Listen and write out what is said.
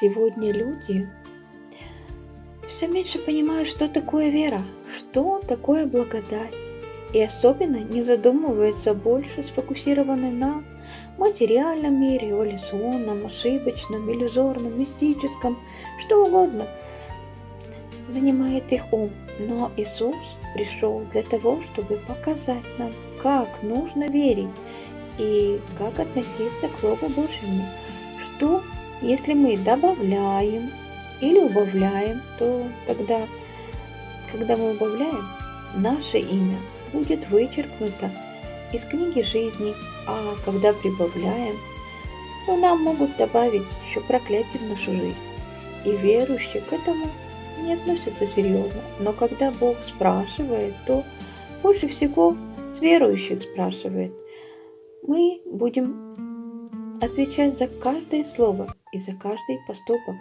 Сегодня люди все меньше понимают, что такое вера, что такое благодать, и особенно не задумываются больше сфокусированы на материальном мире, эволюционном, ошибочном, иллюзорном, мистическом, что угодно занимает их ум. Но Иисус пришел для того, чтобы показать нам, как нужно верить и как относиться к Слову Божьему. Что, если мы добавляем или убавляем, то тогда, когда мы убавляем, наше имя будет вычеркнуто из книги жизни, а когда прибавляем, то нам могут добавить еще проклятие в нашу жизнь. И верующие к этому не относятся серьезно. Но когда Бог спрашивает, то больше всего с верующих спрашивает. Мы будем отвечать за каждое слово и за каждый поступок.